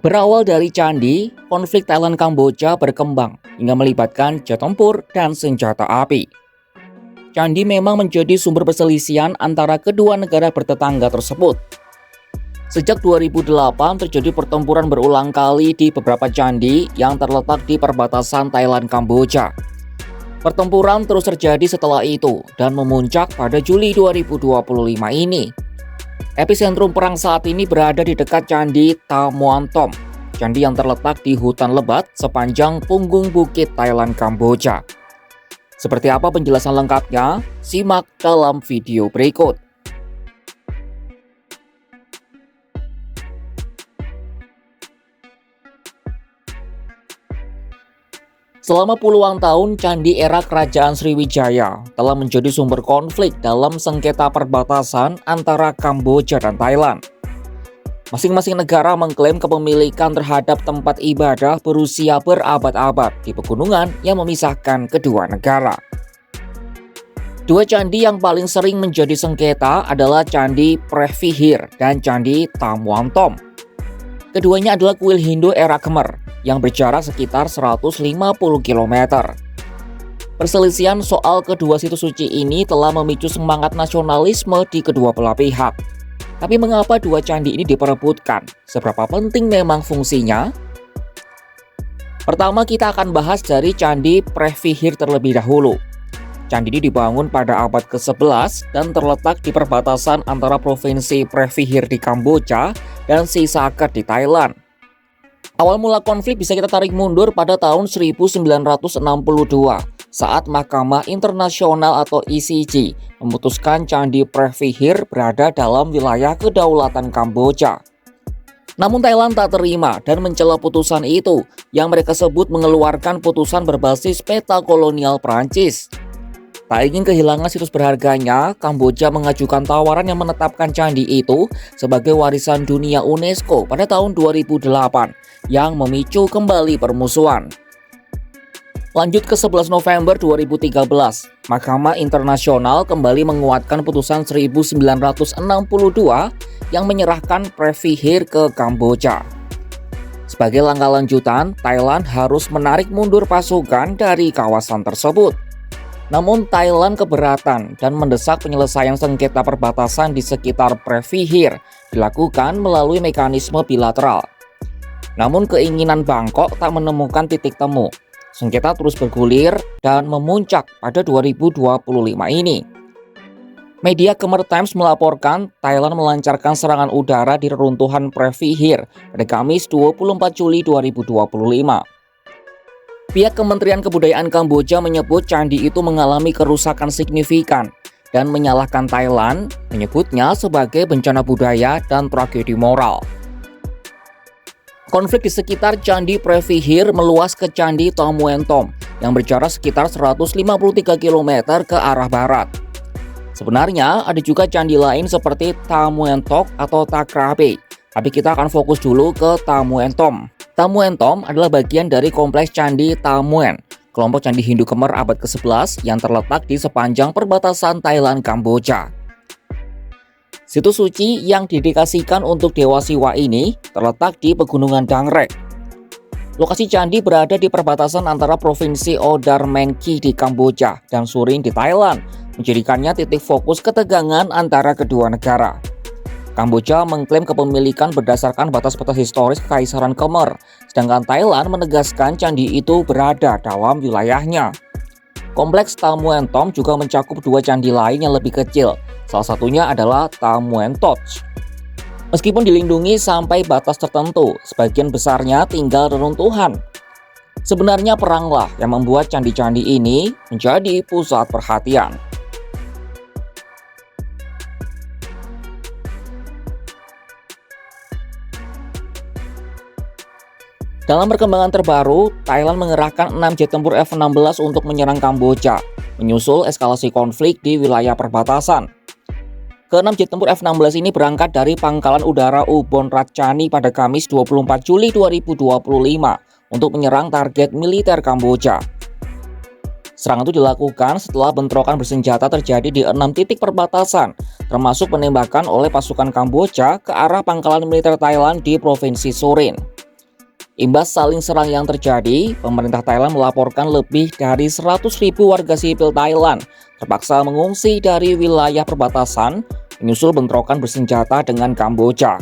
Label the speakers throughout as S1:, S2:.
S1: Berawal dari candi, konflik Thailand-Kamboja berkembang hingga melibatkan jet tempur dan senjata api. Candi memang menjadi sumber perselisihan antara kedua negara bertetangga tersebut. Sejak 2008 terjadi pertempuran berulang kali di beberapa candi yang terletak di perbatasan Thailand-Kamboja. Pertempuran terus terjadi setelah itu dan memuncak pada Juli 2025 ini. Epicentrum perang saat ini berada di dekat Candi Ta Muan Tom, candi yang terletak di hutan lebat sepanjang punggung bukit Thailand Kamboja. Seperti apa penjelasan lengkapnya? Simak dalam video berikut. Selama puluhan tahun, candi era Kerajaan Sriwijaya telah menjadi sumber konflik dalam sengketa perbatasan antara Kamboja dan Thailand. Masing-masing negara mengklaim kepemilikan terhadap tempat ibadah berusia berabad-abad di pegunungan yang memisahkan kedua negara. Dua candi yang paling sering menjadi sengketa adalah Candi Preh Vihir dan Candi Ta Muan Tom. Keduanya adalah kuil Hindu era Khmer yang berjarak sekitar 150 km. Perselisihan soal kedua situs suci ini telah memicu semangat nasionalisme di kedua belah pihak. Tapi mengapa dua candi ini diperebutkan? Seberapa penting memang fungsinya? Pertama, kita akan bahas dari Candi Preh Vihir terlebih dahulu. Candi ini dibangun pada abad ke-11 dan terletak di perbatasan antara provinsi Preh Vihir di Kamboja dan Sisaket di Thailand. Awal mula konflik bisa kita tarik mundur pada tahun 1962 saat Mahkamah Internasional atau ICJ memutuskan Candi Preh Vihir berada dalam wilayah kedaulatan Kamboja. Namun Thailand tak terima dan mencela putusan itu yang mereka sebut mengeluarkan putusan berbasis peta kolonial Prancis. Tak ingin kehilangan situs berharganya, Kamboja mengajukan tawaran yang menetapkan candi itu sebagai warisan dunia UNESCO pada tahun 2008 yang memicu kembali permusuhan. Lanjut ke 11 November 2013, Mahkamah Internasional kembali menguatkan putusan 1962 yang menyerahkan Preh Vihir ke Kamboja. Sebagai langkah lanjutan, Thailand harus menarik mundur pasukan dari kawasan tersebut. Namun Thailand keberatan dan mendesak penyelesaian sengketa perbatasan di sekitar Preh Vihir dilakukan melalui mekanisme bilateral. Namun keinginan Bangkok tak menemukan titik temu. Sengketa terus bergulir dan memuncak pada 2025 ini. Media Khmer Times melaporkan Thailand melancarkan serangan udara di reruntuhan Preh Vihir pada Kamis 24 Juli 2025. Pihak Kementerian Kebudayaan Kamboja menyebut candi itu mengalami kerusakan signifikan dan menyalahkan Thailand, menyebutnya sebagai bencana budaya dan tragedi moral. Konflik di sekitar Candi Preh Vihir meluas ke Candi Ta Muan Tom yang berjarak sekitar 153 km ke arah barat. Sebenarnya ada juga candi lain seperti Ta Muan Tok atau Ta Krabe, tapi kita akan fokus dulu ke Ta Muan Tom. Ta Muan Tom adalah bagian dari kompleks Candi Ta Muan, kelompok candi Hindu Khmer abad ke-11 yang terletak di sepanjang perbatasan Thailand-Kamboja. Situs suci yang didedikasikan untuk Dewa Siwa ini terletak di Pegunungan Dang Rek. Lokasi candi berada di perbatasan antara provinsi Odar Mengki di Kamboja dan Surin di Thailand, menjadikannya titik fokus ketegangan antara kedua negara. Kamboja mengklaim kepemilikan berdasarkan batas-batas historis Kekaisaran Khmer, sedangkan Thailand menegaskan candi itu berada dalam wilayahnya. Kompleks Ta Muan Tom juga mencakup dua candi lain yang lebih kecil, salah satunya adalah Ta Muan Toch. Meskipun dilindungi sampai batas tertentu, sebagian besarnya tinggal reruntuhan. Sebenarnya peranglah yang membuat candi-candi ini menjadi pusat perhatian. Dalam perkembangan terbaru, Thailand mengerahkan 6 jet tempur F-16 untuk menyerang Kamboja, menyusul eskalasi konflik di wilayah perbatasan. Ke-6 jet tempur F-16 ini berangkat dari Pangkalan Udara Ubon Ratchani pada Kamis 24 Juli 2025 untuk menyerang target militer Kamboja. Serangan itu dilakukan setelah bentrokan bersenjata terjadi di 6 titik perbatasan, termasuk penembakan oleh pasukan Kamboja ke arah pangkalan militer Thailand di Provinsi Surin. Imbas saling serang yang terjadi, pemerintah Thailand melaporkan lebih dari 100.000 warga sipil Thailand terpaksa mengungsi dari wilayah perbatasan menyusul bentrokan bersenjata dengan Kamboja.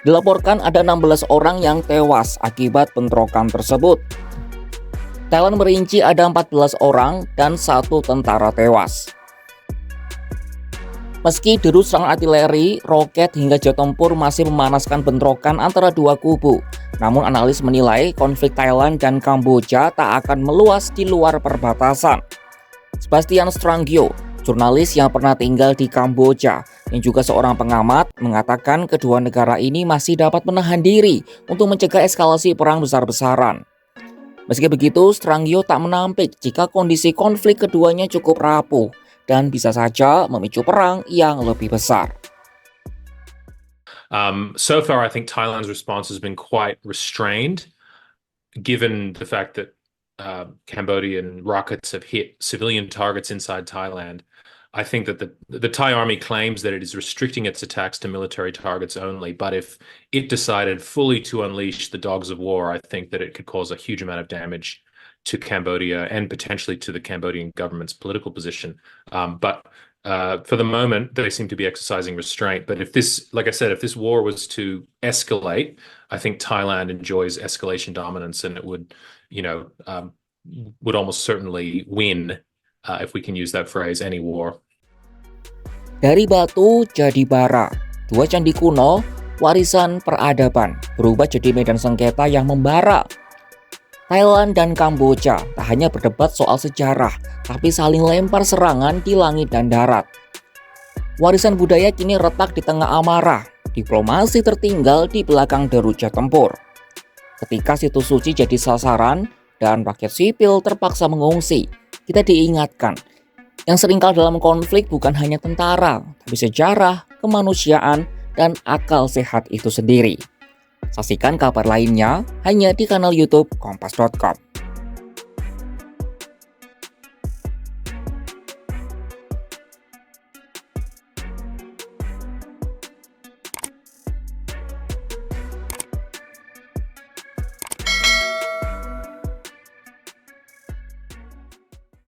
S1: Dilaporkan ada 16 orang yang tewas akibat bentrokan tersebut. Thailand merinci ada 14 orang dan 1 tentara tewas. Meski deru serangan artileri, roket hingga jet tempur masih memanaskan bentrokan antara dua kubu, namun analis menilai konflik Thailand dan Kamboja tak akan meluas di luar perbatasan. Sebastian Stranggyo, jurnalis yang pernah tinggal di Kamboja yang juga seorang pengamat, mengatakan kedua negara ini masih dapat menahan diri untuk mencegah eskalasi perang besar-besaran. Meski begitu, Stranggyo tak menampik jika kondisi konflik keduanya cukup rapuh dan bisa saja memicu perang yang lebih besar.
S2: So far, I think Thailand's response has been quite restrained, given the fact that Cambodian rockets have hit civilian targets inside Thailand. I think that the Thai army claims that it is restricting its attacks to military targets only, but if it decided fully to unleash the dogs of war, I think that it could cause a huge amount of damage to Cambodia and potentially to the Cambodian government's political position. But for the moment, they seem to be exercising restraint. But if this, like I said, if this war was to escalate, I think Thailand enjoys escalation dominance, and it would, would almost certainly win, if we can use that phrase, any war.
S1: Dari batu jadi bara, dua candi kuno, warisan peradaban, berubah jadi medan sengketa yang membara. Thailand dan Kamboja tak hanya berdebat soal sejarah, tapi saling lempar serangan di langit dan darat. Warisan budaya kini retak di tengah amarah, diplomasi tertinggal di belakang deru jet tempur. Ketika situs suci jadi sasaran dan rakyat sipil terpaksa mengungsi, kita diingatkan, yang seringkali dalam konflik bukan hanya tentara, tapi sejarah, kemanusiaan, dan akal sehat itu sendiri. Saksikan kabar lainnya hanya di kanal YouTube Kompas.com.